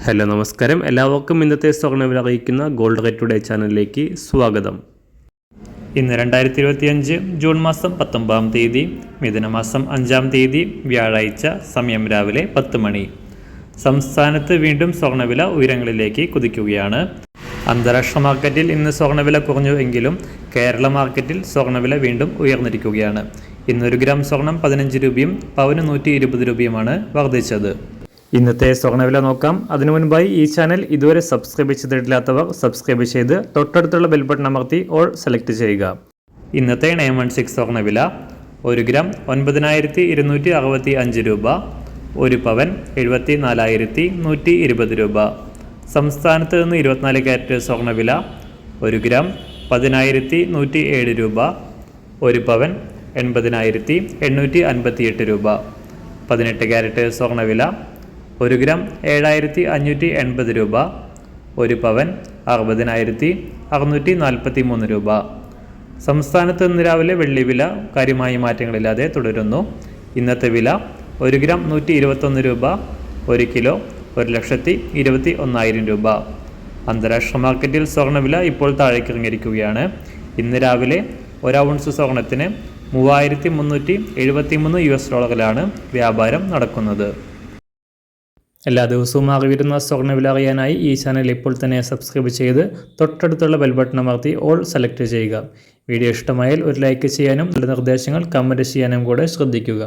Hello നമസ്കാരം, എല്ലാവർക്കും ഇന്നത്തെ സ്വർണ്ണവില അറിയിക്കുന്ന ഗോൾഡ് റേറ്റ് ടുഡേ ചാനലിലേക്ക് സ്വാഗതം. ഇന്ന് 2025 ജൂൺ മാസം 19-ാം തീയതി, മിഥുനമാസം 5-ാം തീയതി, വ്യാഴാഴ്ച. സമയം രാവിലെ 10 മണി. സംസ്ഥാനത്ത് വീണ്ടും സ്വർണ്ണവില ഉയരങ്ങളിലേക്ക് കുതിക്കുകയാണ്. അന്താരാഷ്ട്ര മാർക്കറ്റിൽ ഇന്ന് സ്വർണ്ണവില കുറഞ്ഞു എങ്കിലും കേരള മാർക്കറ്റിൽ സ്വർണ്ണവില വീണ്ടും ഉയർന്നിരിക്കുകയാണ്. ഇന്ന് 1 ഗ്രാം സ്വർണം 15 രൂപയും പവന് 120 രൂപയുമാണ് വർദ്ധിച്ചത്. ഇന്നത്തെ സ്വർണ്ണവില നോക്കാം. അതിനു മുൻപായി ഈ ചാനൽ ഇതുവരെ സബ്സ്ക്രൈബ് ചെയ്തിട്ടില്ലാത്തവർ സബ്സ്ക്രൈബ് ചെയ്ത് തൊട്ടടുത്തുള്ള ബെൽ ബട്ടൺ അമർത്തി ഓൾ സെലക്ട് ചെയ്യുക. ഇന്നത്തെ 916 സ്വർണ്ണവില 1 ഗ്രാം 9265 രൂപ, 1 പവൻ 74,120 രൂപ. സംസ്ഥാനത്ത് നിന്ന് 24 കാരറ്റ് സ്വർണ്ണവില 1 ഗ്രാം 10,107 രൂപ, 1 പവൻ 80,858 രൂപ. 18 കാരറ്റ് സ്വർണ്ണവില 1 ഗ്രാം 7,580 രൂപ, 1 പവൻ 60,643 രൂപ. സംസ്ഥാനത്ത് ഇന്ന് രാവിലെ വെള്ളി വില കാര്യമായ മാറ്റങ്ങളില്ലാതെ തുടരുന്നു. ഇന്നത്തെ വില 1 ഗ്രാം 121 രൂപ, 1 കിലോ 1,21,000 രൂപ. അന്താരാഷ്ട്ര മാർക്കറ്റിൽ സ്വർണ്ണവില ഇപ്പോൾ താഴേക്കിറങ്ങിയിരിക്കുകയാണ്. ഇന്ന് രാവിലെ 1 ഔൺസ് സ്വർണത്തിന് $3,373 വ്യാപാരം നടക്കുന്നത്. എല്ലാ ദിവസവും അറിവിരുന്ന സ്വർണ്ണവില അറിയാനായി ഈ ചാനൽ ഇപ്പോൾ തന്നെ സബ്സ്ക്രൈബ് ചെയ്ത് തൊട്ടടുത്തുള്ള ബെൽ ബട്ടൺ അമർത്തി ഓൾ സെലക്ട് ചെയ്യുക. വീഡിയോ ഇഷ്ടമായാൽ ഒരു ലൈക്ക് ചെയ്യാനും നല്ല നിർദ്ദേശങ്ങൾ കമൻറ്റ് ചെയ്യാനും കൂടെ ശ്രദ്ധിക്കുക.